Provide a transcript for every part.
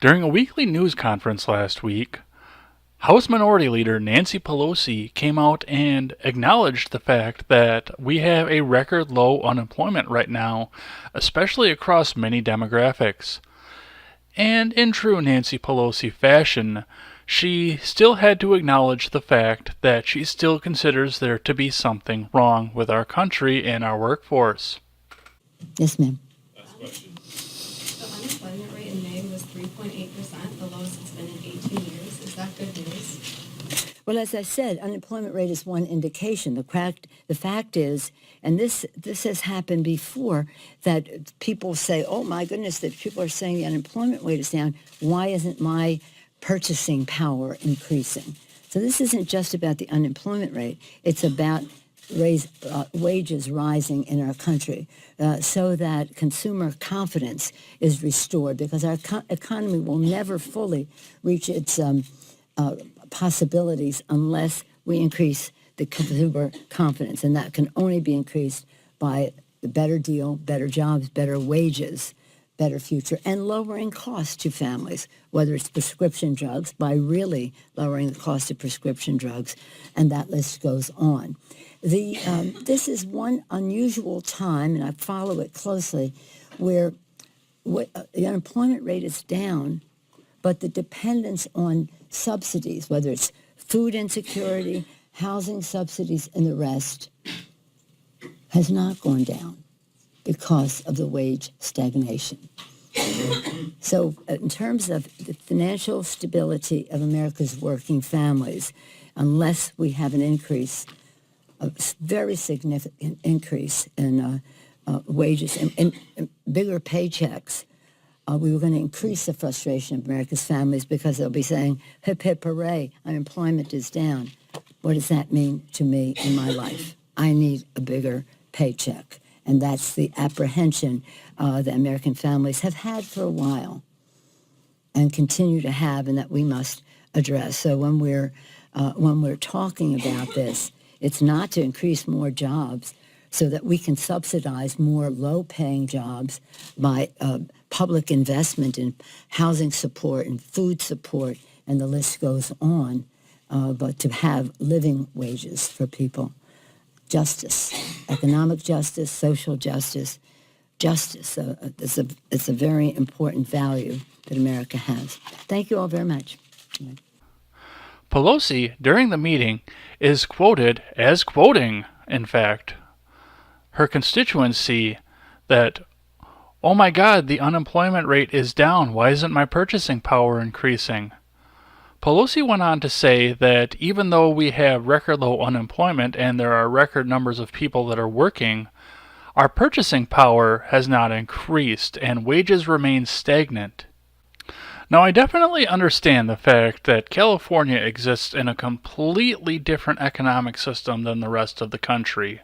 During a weekly news conference last week, House Minority Leader Nancy Pelosi came out and acknowledged the fact that we have a record low unemployment right now, especially across many demographics. And in true Nancy Pelosi fashion, she still had to acknowledge the fact that she still considers there to be something wrong with our country and our workforce. Yes, ma'am. Last question. The unemployment rate in May was 3.8%, the lowest it's been in 18 years. Is that good news? Well, as I said, unemployment rate is one indication. The fact is, and this has happened before, that people say, oh my goodness, that people are saying the unemployment rate is down. Why isn't my purchasing power increasing? So this isn't just about the unemployment rate. It's about wages rising in our country so that consumer confidence is restored, because our economy will never fully reach its possibilities unless we increase the consumer confidence, and that can only be increased by the better deal, better jobs, better wages, better future, and lowering costs to families, whether it's prescription drugs, by really lowering the cost of prescription drugs, and that list goes on. This is one unusual time, and I follow it closely, where the unemployment rate is down, but the dependence on subsidies, whether it's food insecurity, housing subsidies, and the rest, has not gone down because of the wage stagnation. So in terms of the financial stability of America's working families, unless we have an increase, a very significant increase in wages and bigger paychecks, we were going to increase the frustration of America's families, because they'll be saying, hip, hip, hooray, unemployment is down. What does that mean to me in my life? I need a bigger paycheck. And that's the apprehension that American families have had for a while and continue to have, and that we must address. So when we're talking about this, it's not to increase more jobs so that we can subsidize more low-paying jobs by public investment in housing support and food support, and the list goes on, but to have living wages for people. Justice, economic justice, social justice. It's a very important value that America has. Thank you all very much. Pelosi, during the meeting, is quoted as quoting, in fact, her constituency that, oh my God, the unemployment rate is down. Why isn't my purchasing power increasing? Pelosi went on to say that even though we have record low unemployment and there are record numbers of people that are working, our purchasing power has not increased and wages remain stagnant. Now, I definitely understand the fact that California exists in a completely different economic system than the rest of the country,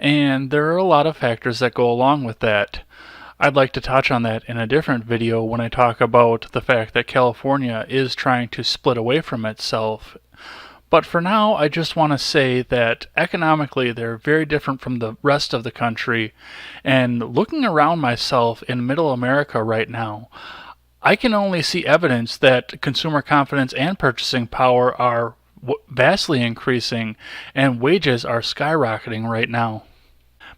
and there are a lot of factors that go along with that. I'd like to touch on that in a different video when I talk about the fact that California is trying to split away from itself. But for now, I just want to say that economically they're very different from the rest of the country, and looking around myself in middle America right now, I can only see evidence that consumer confidence and purchasing power are vastly increasing, and wages are skyrocketing right now.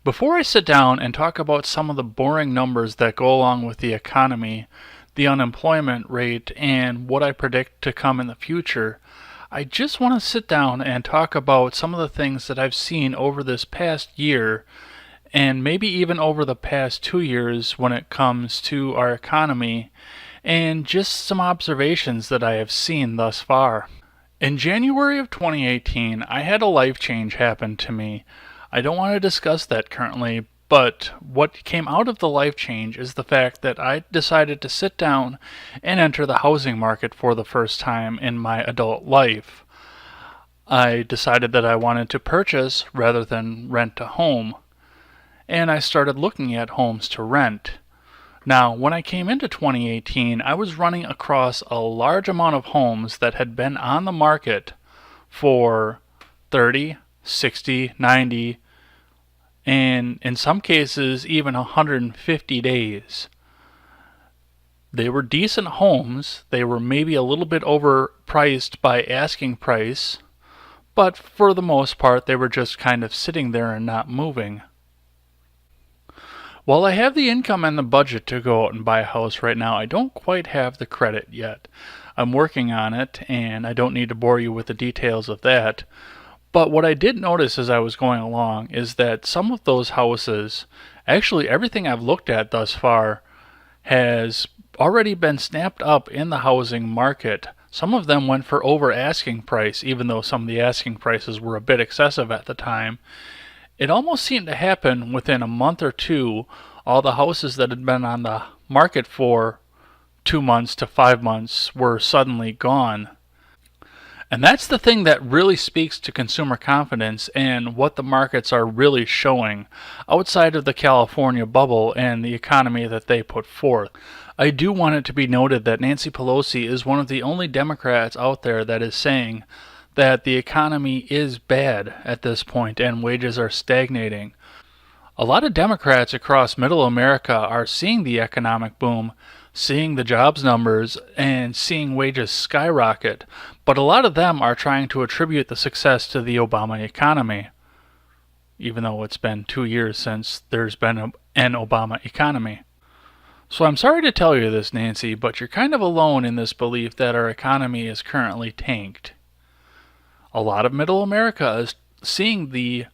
Before I sit down and talk about some of the boring numbers that go along with the economy, the unemployment rate, and what I predict to come in the future, I just want to sit down and talk about some of the things that I've seen over this past year, and maybe even over the past 2 years when it comes to our economy, and just some observations that I have seen thus far. In January of 2018, I had a life change happen to me. I don't want to discuss that currently, but what came out of the life change is the fact that I decided to sit down and enter the housing market for the first time in my adult life. I decided that I wanted to purchase rather than rent a home, and I started looking at homes to rent. Now, when I came into 2018, I was running across a large amount of homes that had been on the market for 30, 60, 90, and in some cases even 150 days. They were decent homes. They were maybe a little bit overpriced by asking price, but for the most part, they were just kind of sitting there and not moving. While I have the income and the budget to go out and buy a house right now, I don't quite have the credit yet. I'm working on it, and I don't need to bore you with the details of that. But what I did notice as I was going along is that some of those houses, actually everything I've looked at thus far, has already been snapped up in the housing market. Some of them went for over asking price, even though some of the asking prices were a bit excessive at the time. It almost seemed to happen within a month or two. All the houses that had been on the market for 2 months to 5 months were suddenly gone. And that's the thing that really speaks to consumer confidence and what the markets are really showing outside of the California bubble and the economy that they put forth. I do want it to be noted that Nancy Pelosi is one of the only Democrats out there that is saying that the economy is bad at this point and wages are stagnating. A lot of Democrats across middle America are seeing the economic boom, seeing the jobs numbers, and seeing wages skyrocket, but a lot of them are trying to attribute the success to the Obama economy, even though it's been 2 years since there's been an Obama economy. So I'm sorry to tell you this, Nancy, but you're kind of alone in this belief that our economy is currently tanked. A lot of middle America is seeing the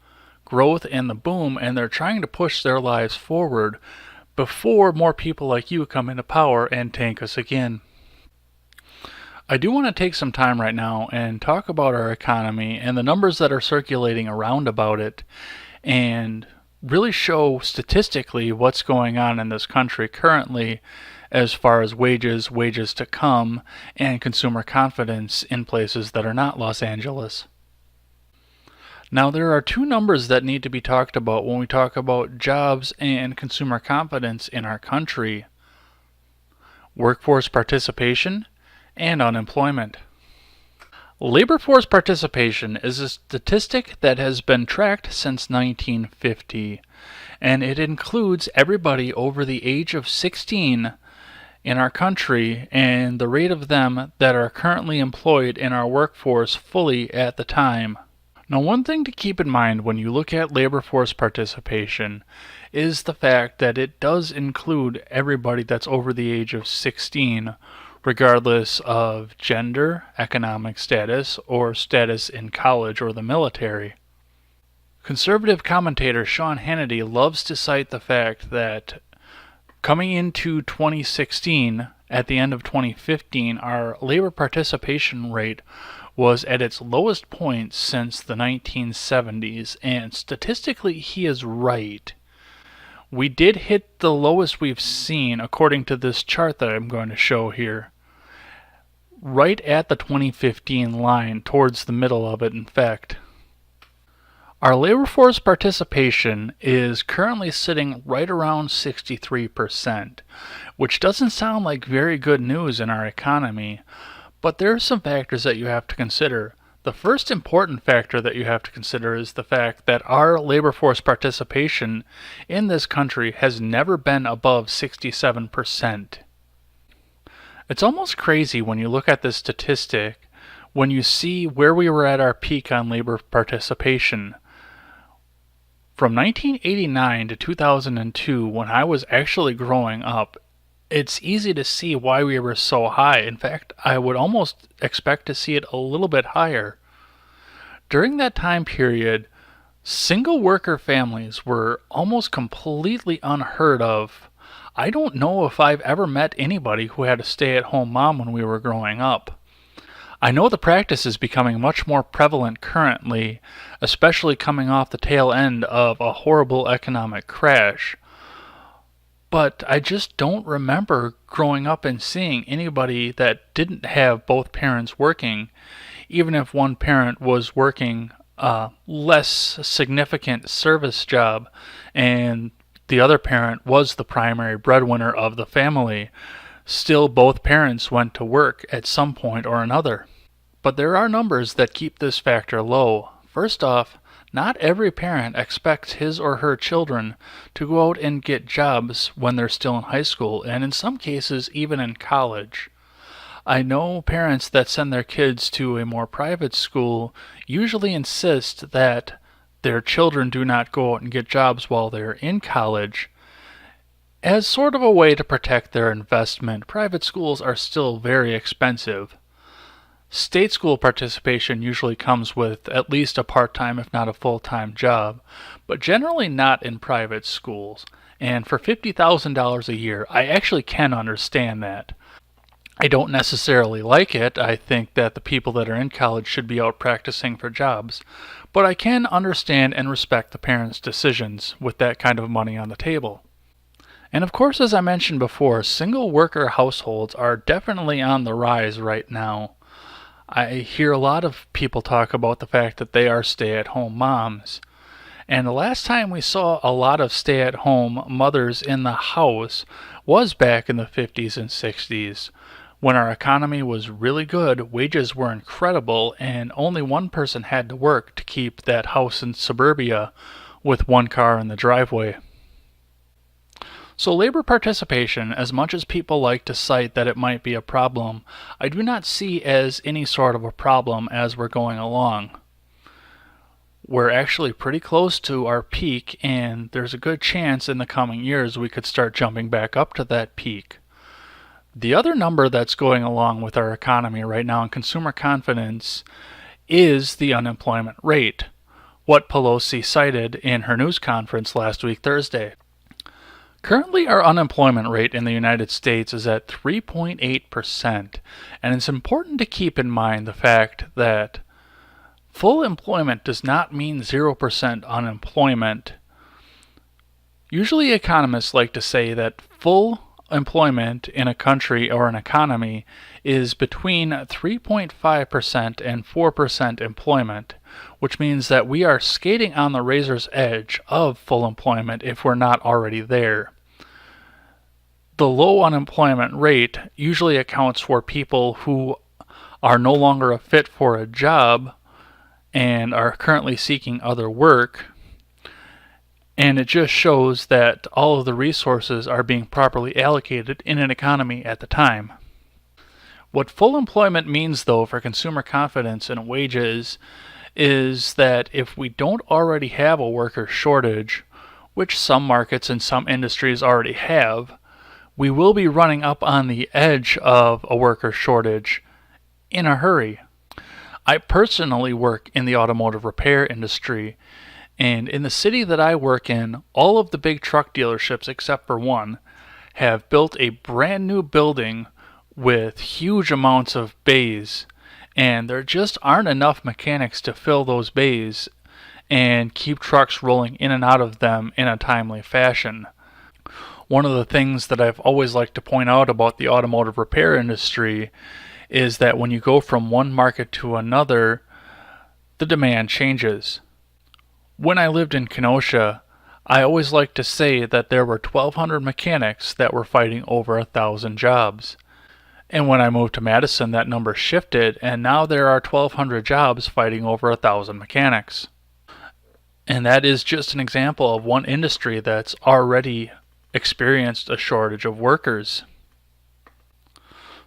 growth and the boom, and they're trying to push their lives forward before more people like you come into power and tank us again. I do want to take some time right now and talk about our economy and the numbers that are circulating around about it, and really show statistically what's going on in this country currently as far as wages, wages to come, and consumer confidence in places that are not Los Angeles. Now, there are two numbers that need to be talked about when we talk about jobs and consumer confidence in our country: workforce participation and unemployment. Labor force participation is a statistic that has been tracked since 1950, and it includes everybody over the age of 16 in our country and the rate of them that are currently employed in our workforce fully at the time. Now, one thing to keep in mind when you look at labor force participation is the fact that it does include everybody that's over the age of 16, regardless of gender, economic status, or status in college or the military. Conservative commentator Sean Hannity loves to cite the fact that coming into 2016, at the end of 2015, our labor participation rate was at its lowest point since the 1970s, and statistically he is right. We did hit the lowest we've seen, according to this chart that I'm going to show here, right at the 2015 line, towards the middle of it, in fact. Our labor force participation is currently sitting right around 63%, which doesn't sound like very good news in our economy, but there are some factors that you have to consider. The first important factor that you have to consider is the fact that our labor force participation in this country has never been above 67%. It's almost crazy when you look at this statistic, when you see where we were at our peak on labor participation. From 1989 to 2002, when I was actually growing up, it's easy to see why we were so high. In fact, I would almost expect to see it a little bit higher. During that time period, single worker families were almost completely unheard of. I don't know if I've ever met anybody who had a stay-at-home mom when we were growing up. I know the practice is becoming much more prevalent currently, especially coming off the tail end of a horrible economic crash. But I just don't remember growing up and seeing anybody that didn't have both parents working, even if one parent was working a less significant service job and the other parent was the primary breadwinner of the family. Still, both parents went to work at some point or another. But there are numbers that keep this factor low. First off, Not every parent expects his or her children to go out and get jobs when they're still in high school, and in some cases, even in college. I know parents that send their kids to a more private school usually insist that their children do not go out and get jobs while they're in college, as sort of a way to protect their investment. Private schools are still very expensive. State school participation usually comes with at least a part-time, if not a full-time job, but generally not in private schools. And for $50,000 a year, I actually can understand that. I don't necessarily like it. I think that the people that are in college should be out practicing for jobs. But I can understand and respect the parents' decisions with that kind of money on the table. And of course, as I mentioned before, single worker households are definitely on the rise right now. I hear a lot of people talk about the fact that they are stay-at-home moms. And the last time we saw a lot of stay-at-home mothers in the house was back in the 50s and 60s. When our economy was really good, wages were incredible, and only one person had to work to keep that house in suburbia with one car in the driveway. So labor participation, as much as people like to cite that it might be a problem, I do not see as any sort of a problem as we're going along. We're actually pretty close to our peak, and there's a good chance in the coming years we could start jumping back up to that peak. The other number that's going along with our economy right now in consumer confidence is the unemployment rate, what Pelosi cited in her news conference last week, Thursday. Currently, our unemployment rate in the United States is at 3.8%, and it's important to keep in mind the fact that full employment does not mean 0% unemployment. Usually, economists like to say that full employment in a country or an economy is between 3.5% and 4% employment, which means that we are skating on the razor's edge of full employment if we're not already there. The low unemployment rate usually accounts for people who are no longer a fit for a job and are currently seeking other work, and it just shows that all of the resources are being properly allocated in an economy at the time. What full employment means, though, for consumer confidence and wages is that if we don't already have a worker shortage, which some markets and some industries already have, we will be running up on the edge of a worker shortage in a hurry. I personally work in the automotive repair industry, and in the city that I work in, all of the big truck dealerships except for one have built a brand new building with huge amounts of bays, and there just aren't enough mechanics to fill those bays and keep trucks rolling in and out of them in a timely fashion. One of the things that I've always liked to point out about the automotive repair industry is that when you go from one market to another, the demand changes. When I lived in Kenosha, I always liked to say that there were 1,200 mechanics that were fighting over 1,000 jobs. And when I moved to Madison, that number shifted, and now there are 1,200 jobs fighting over 1,000 mechanics. And that is just an example of one industry that's already experienced a shortage of workers.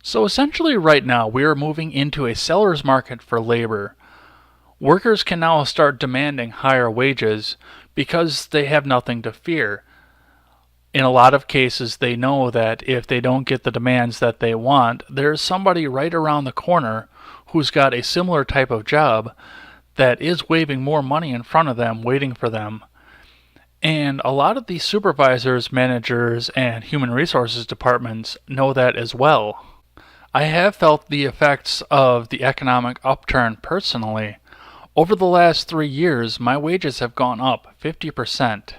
So essentially right now we are moving into a seller's market for labor. Workers can now start demanding higher wages because they have nothing to fear. In a lot of cases they know that if they don't get the demands that they want, there's somebody right around the corner who's got a similar type of job that is waving more money in front of them, waiting for them. And a lot of the supervisors, managers, and human resources departments know that as well. I have felt the effects of the economic upturn personally. Over the last 3 years, my wages have gone up 50%.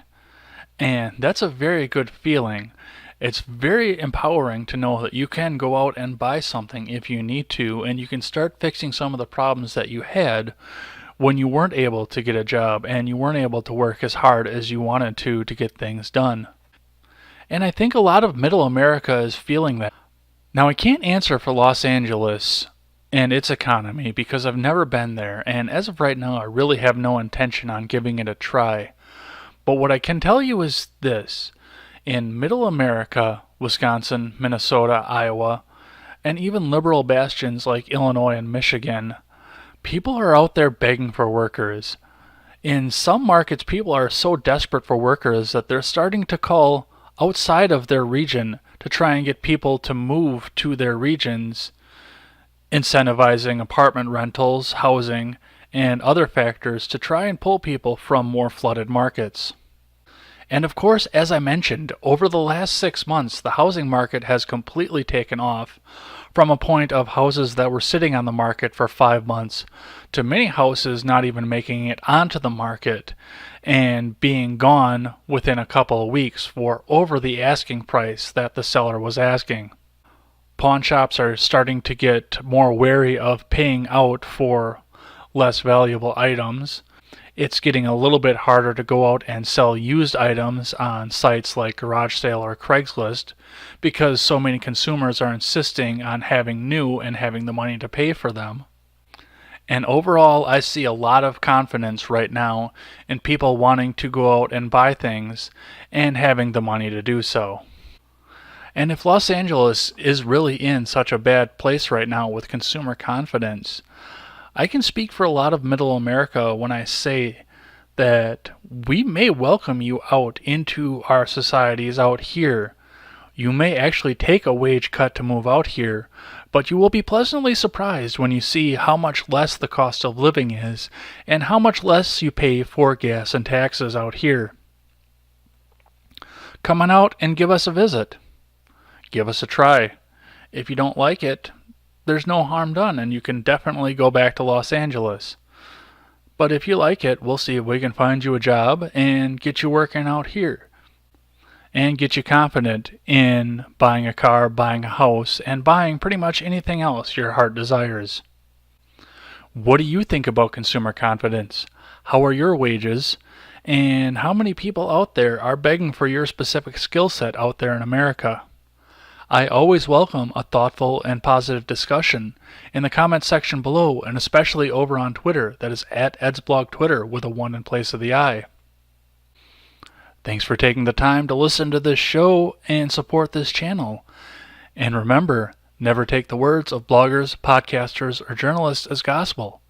And that's a very good feeling. It's very empowering to know that you can go out and buy something if you need to, and you can start fixing some of the problems that you had when you weren't able to get a job and you weren't able to work as hard as you wanted to get things done. And I think a lot of middle America is feeling that. Now, I can't answer for Los Angeles and its economy because I've never been there, and as of right now, I really have no intention on giving it a try. But what I can tell you is this. In Middle America, Wisconsin, Minnesota, Iowa, and even liberal bastions like Illinois and Michigan, people are out there begging for workers. In some markets, people are so desperate for workers that they're starting to call outside of their region to try and get people to move to their regions, incentivizing apartment rentals, housing, and other factors to try and pull people from more flooded markets. And of course, as I mentioned, over the last 6 months, the housing market has completely taken off from a point of houses that were sitting on the market for 5 months to many houses not even making it onto the market and being gone within a couple of weeks for over the asking price that the seller was asking. Pawn shops are starting to get more wary of paying out for less valuable items. It's getting a little bit harder to go out and sell used items on sites like Garage Sale or Craigslist because so many consumers are insisting on having new and having the money to pay for them. And overall, I see a lot of confidence right now in people wanting to go out and buy things and having the money to do so. And if Los Angeles is really in such a bad place right now with consumer confidence, I can speak for a lot of Middle America when I say that we may welcome you out into our societies out here. You may actually take a wage cut to move out here, but you will be pleasantly surprised when you see how much less the cost of living is and how much less you pay for gas and taxes out here. Come on out and give us a visit. Give us a try. If you don't like it, there's no harm done, and you can definitely go back to Los Angeles. But if you like it, we'll see if we can find you a job and get you working out here. And get you confident in buying a car, buying a house, and buying pretty much anything else your heart desires. What do you think about consumer confidence? How are your wages? And how many people out there are begging for your specific skill set out there in America? I always welcome a thoughtful and positive discussion in the comments section below, and especially over on Twitter. That is at EdsBlogTwitter with a 1 in place of the I. Thanks for taking the time to listen to this show and support this channel. And remember, never take the words of bloggers, podcasters, or journalists as gospel.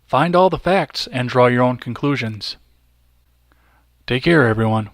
Find all the facts and draw your own conclusions. Take care, everyone.